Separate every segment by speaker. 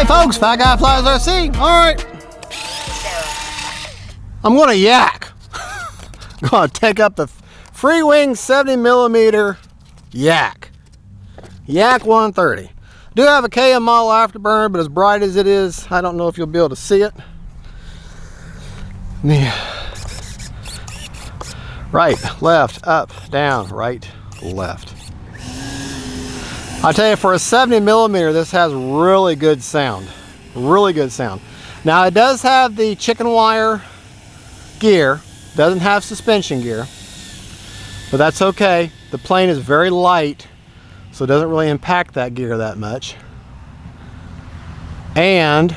Speaker 1: folks, Fat Guy Flies RC. All right, I'm gonna yak. I'm gonna take up the FREEWING 70mm yak. Yak 130. Do have a KM model afterburner, but as bright as it is, I don't know if you'll be able to see it. Right, left, up, down, right, left. I tell you, for a 70mm, this has really good sound. Really good sound. Now it does have the chicken wire gear, doesn't have suspension gear, but that's okay. The plane is very light, so it doesn't really impact that gear that much. And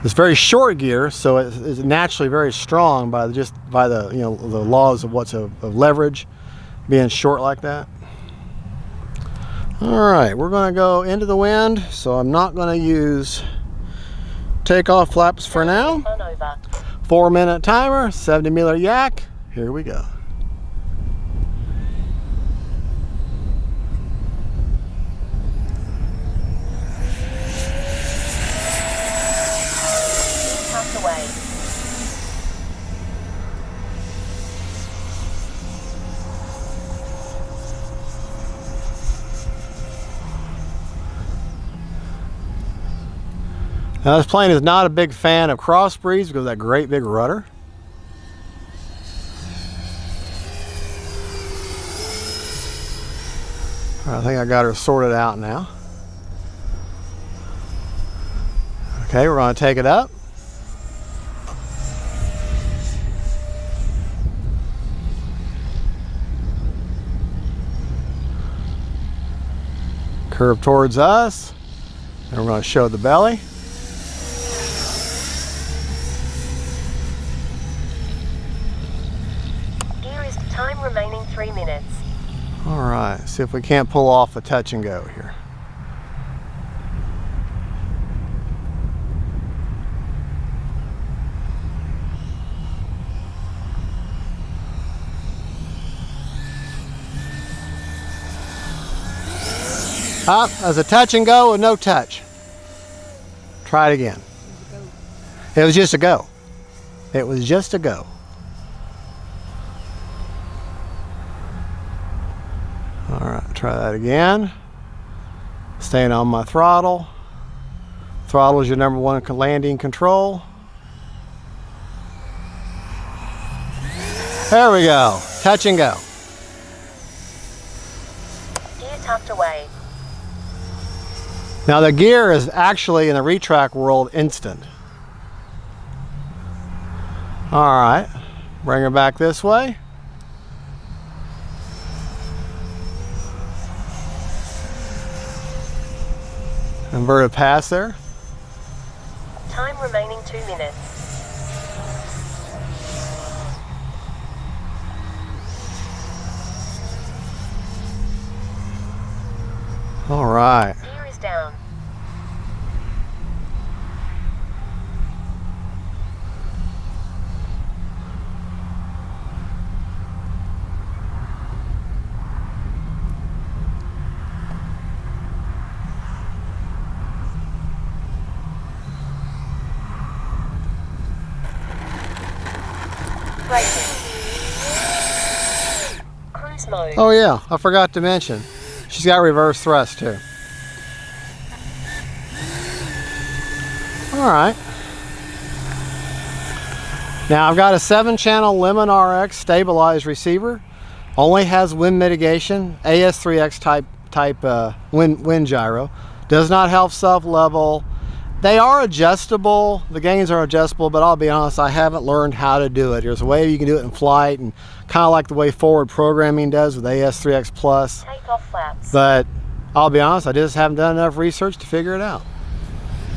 Speaker 1: it's very short gear, so it's naturally very strong by the the laws of of leverage, being short like that. All right, we're going to go into the wind, so I'm not going to use takeoff flaps for now. 4-minute timer, 70mm yak. Here we go. Now this plane is not a big fan of crossbreeds because of that great big rudder. I think I got her sorted out now. Okay, we're going to take it up. Curve towards us, and we're going to show the belly.
Speaker 2: Time remaining 3 minutes.
Speaker 1: All right, see if we can't pull off a touch and go here. Up as a touch and go with no touch. Try it again. It was just a go. It was just a go. All right, try that again. Staying on my throttle. Throttle is your #1 landing control. There we go. Touch and go.
Speaker 2: Gear tucked away.
Speaker 1: Now the gear is actually in the retract world instant. All right, bring her back this way. Inverted pass there.
Speaker 2: Time remaining 2 minutes.
Speaker 1: All right.
Speaker 2: Gear is down. Cruise mode.
Speaker 1: Oh yeah, I forgot to mention, she's got reverse thrust too. All right. Now I've got a 7-channel Lemon RX stabilized receiver. Only has wind mitigation, AS3X type wind gyro. Does not help self-level. They are adjustable, the gains are adjustable, but I'll be honest, I haven't learned how to do it. There's a way you can do it in flight, and kind of like the way forward programming does with AS3X Plus.
Speaker 2: Takeoff flaps.
Speaker 1: But I'll be honest, I just haven't done enough research to figure it out.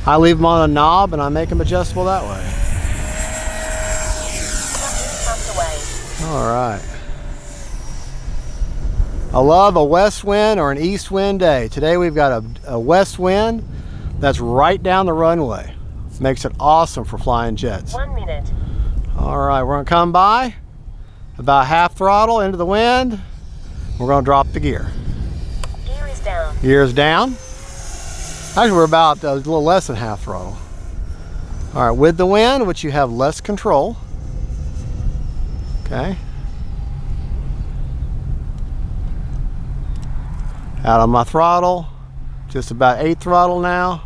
Speaker 1: I leave them on a knob and I make them adjustable that way. All right. I love a west wind or an east wind day. Today we've got a west wind that's right down the runway. Makes it awesome for flying jets.
Speaker 2: 1 minute.
Speaker 1: All right, we're gonna come by about half throttle into the wind. We're gonna drop the gear.
Speaker 2: Gear is down.
Speaker 1: Gear is down. Actually, we're about a little less than half throttle. All right, with the wind, which you have less control. Okay. Out on my throttle, just about 8 throttle now.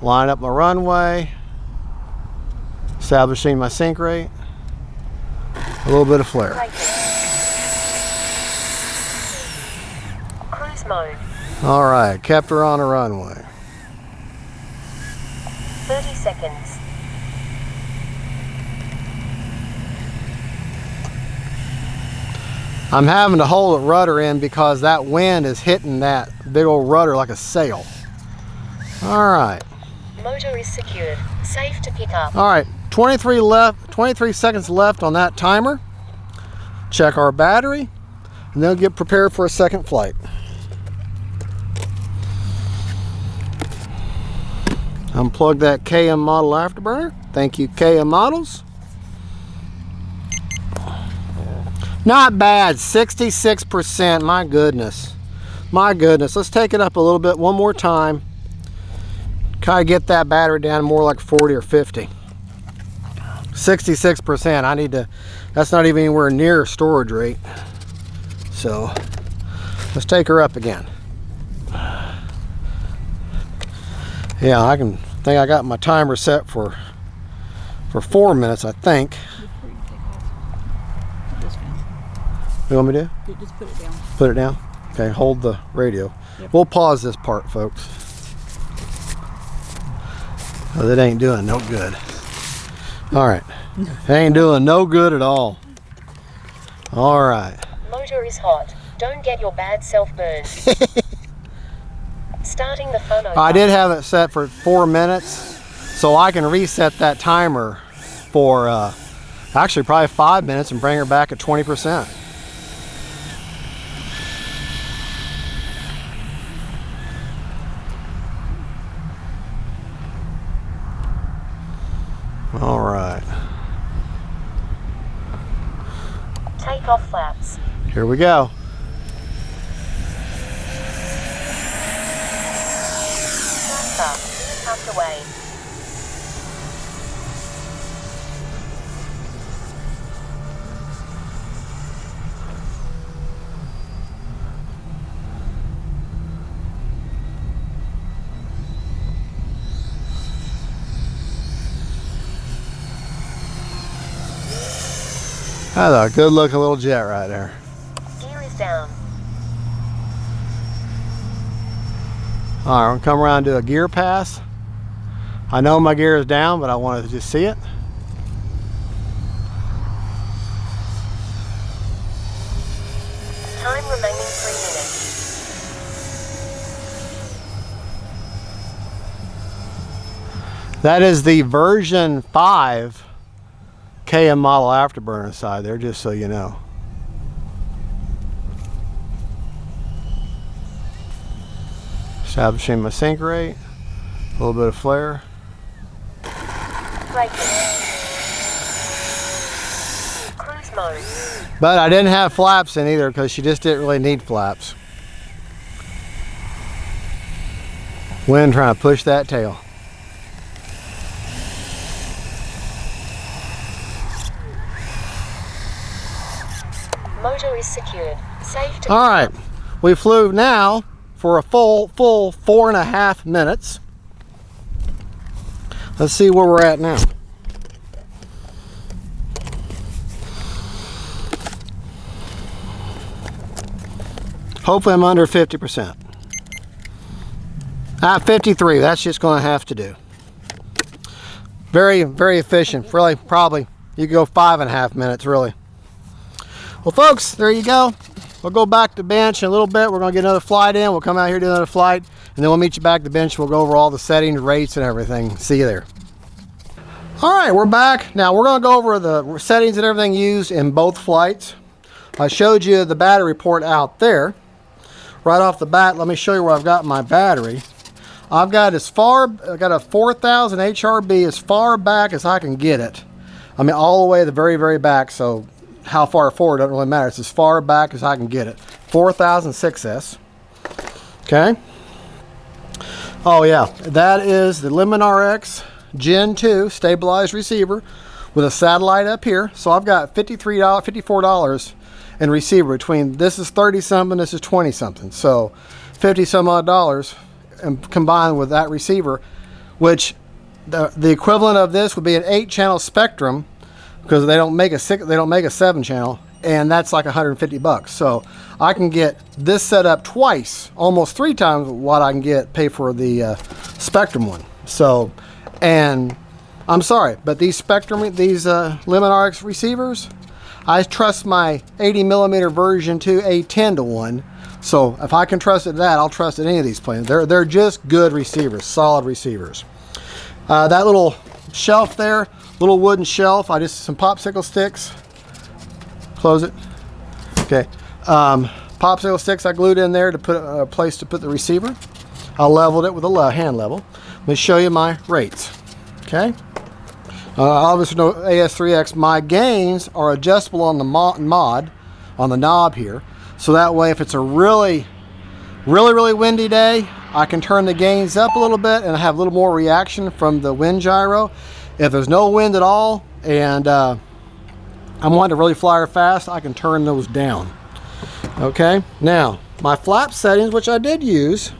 Speaker 1: Line up my runway. Establishing my sink rate. A little bit of flare.
Speaker 2: Cruise mode.
Speaker 1: All right, kept her on a runway.
Speaker 2: 30 seconds.
Speaker 1: I'm having to hold the rudder in because that wind is hitting that big old rudder like a sail. All right.
Speaker 2: Motor is secured. Safe to pick up.
Speaker 1: All right, 23 seconds left on that timer. Check our battery, and then get prepared for a second flight. Unplug that KM model afterburner. Thank you, KM models. Not bad, 66%, my goodness. My goodness, let's take it up a little bit one more time. Kind of get that battery down more like 40 or 50. 66%, I need to, that's not even anywhere near storage rate. So, let's take her up again. Yeah, I think I got my timer set for 4 minutes, I think. You want me to?
Speaker 3: Just put it down.
Speaker 1: Put it down? Okay, hold the radio. Yep. We'll pause this part, folks. Oh, that ain't doing no good. All right. Ain't doing no good at all. All right.
Speaker 2: Motor is hot. Don't get your bad self burned. Starting the phono.
Speaker 1: I did have it set for 4 minutes, so I can reset that timer for actually probably 5 minutes and bring her back at 20%. All right.
Speaker 2: Take off flaps.
Speaker 1: Here we go.
Speaker 2: Flaps up. Tucked away.
Speaker 1: That's a good looking little jet right there.
Speaker 2: Gear is down.
Speaker 1: All right, we're gonna come around and do a gear pass. I know my gear is down, but I wanted to just see it.
Speaker 2: Time remaining 3 minutes.
Speaker 1: That is the version 5 KM model afterburner side there, just so you know. Establishing my sink rate, a little bit of flare.
Speaker 2: Braking. Cruise mode.
Speaker 1: But I didn't have flaps in either because she just didn't really need flaps. Wind trying to push that tail.
Speaker 2: Motor is secured. Safe to
Speaker 1: All right, we flew now for a full 4.5 minutes. Let's see where we're at now. Hopefully I'm under 50%. At 53, that's just going to have to do. Very, very efficient. Really, probably you could go 5.5 minutes, really. Well, folks, there you go. We'll go back to bench in a little bit. We're going to get another flight in. We'll come out here, do another flight, and then we'll meet you back at the bench. We'll go over all the settings, rates, and everything. See you there. All right, we're back. Now, we're going to go over the settings and everything used in both flights. I showed you the battery port out there. Right off the bat, let me show you where I've got my battery. I've got a 4000 HRB as far back as I can get it. I mean, all the way to the very, very back, so how far forward doesn't really matter. It's as far back as I can get it. 4000 6S. Okay. Oh yeah, that is the Lemon RX Gen 2 stabilized receiver with a satellite up here. So I've got $54 in receiver between, this is 30 something, this is 20 something. So 50 some odd dollars, and combined with that receiver, which the equivalent of this would be an 8-channel Spectrum, because they don't make a 7-channel, and that's like 150 bucks. So I can get this set up twice, almost 3 times what I can pay for the Spectrum one. So, and I'm sorry, but these Lemon RX receivers, I trust my 80mm version 2 A10 to 1. So if I can trust it to that, I'll trust it any of these planes. They're just good receivers, solid receivers. That little shelf there, little wooden shelf, some popsicle sticks. Close it. Okay. Popsicle sticks I glued in there to put a place to put the receiver. I leveled it with a hand level. Let me show you my rates. Okay. Obviously no AS3X. My gains are adjustable on the mod, on the knob here. So that way if it's a really windy day, I can turn the gains up a little bit and have a little more reaction from the wind gyro. If there's no wind at all and I'm wanting to really fly her fast, I can turn those down. Okay, now my flap settings, which I did use.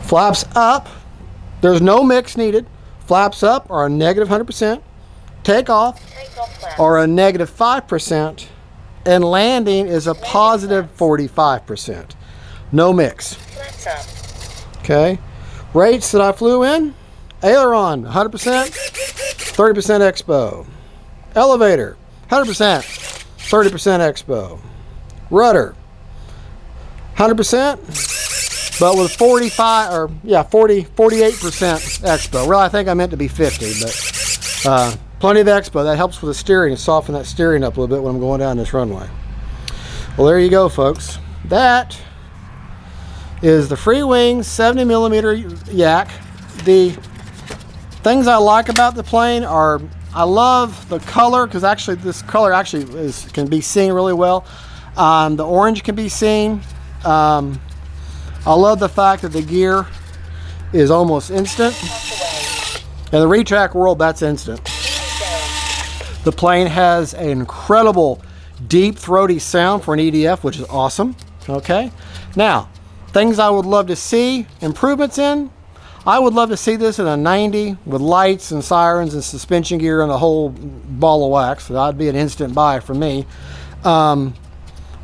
Speaker 1: Flaps up, there's no mix needed. Flaps up are a negative 100%. Takeoff are a negative 5%. And landing is a positive 45%. No mix. Okay. Rates that I flew in: aileron 100%, 30% expo. Elevator 100%, 30% expo. Rudder 100%, but with 48% expo. Well, I think I meant to be 50, but plenty of expo. That helps with the steering and soften that steering up a little bit when I'm going down this runway. Well, there you go, folks. That is the FREEWING 70mm Yak. The things I like about the plane are, I love the color, because actually this color can be seen really well. The orange can be seen. I love the fact that the gear is almost instant. In the retract world, that's instant. The plane has an incredible deep throaty sound for an EDF, which is awesome. Okay, now things I would love to see improvements in. I would love to see this in a 90 with lights and sirens and suspension gear and a whole ball of wax. So that'd be an instant buy for me. I'd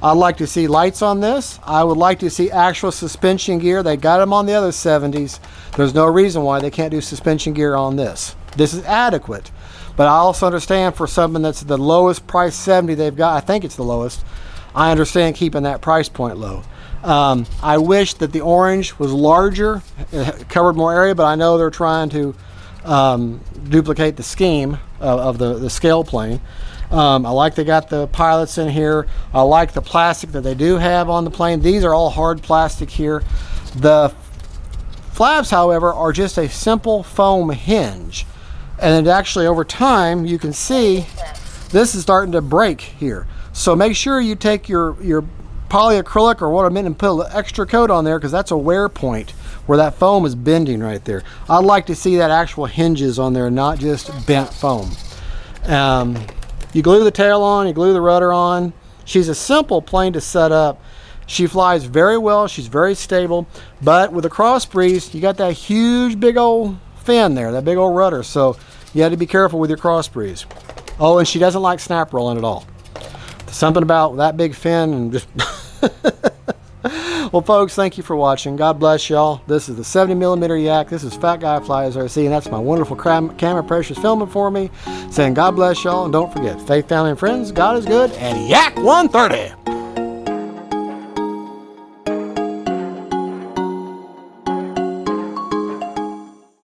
Speaker 1: like to see lights on this. I would like to see actual suspension gear. They got them on the other 70s. There's no reason why they can't do suspension gear on this. This is adequate. But I also understand for something that's the lowest price 70 they've got, I think it's the lowest, I understand keeping that price point low. I wish that the orange was larger, it covered more area, but I know they're trying to duplicate the scheme of the scale plane. I like they got the pilots in here. I like the plastic that they do have on the plane. These are all hard plastic here. The flaps, however, are just a simple foam hinge. And actually over time, you can see this is starting to break here. So make sure you take your polyacrylic or what I meant and put a little extra coat on there, because that's a wear point where that foam is bending right there. I'd like to see that actual hinges on there, not just bent foam. You glue the tail on, you glue the rudder on. She's a simple plane to set up. She flies very well, she's very stable, but with a cross breeze, you got that huge big old fin there, that big old rudder, so you have to be careful with your cross breeze. Oh, and she doesn't like snap rolling at all. Something about that big fin and just well, folks, thank you for watching. God bless y'all. This is the 70mm Yak. This is Fat Guy Flies RC, and that's my wonderful camera precious filming for me, saying God bless y'all, and don't forget, faith, family, and friends, God is good, and Yak 130.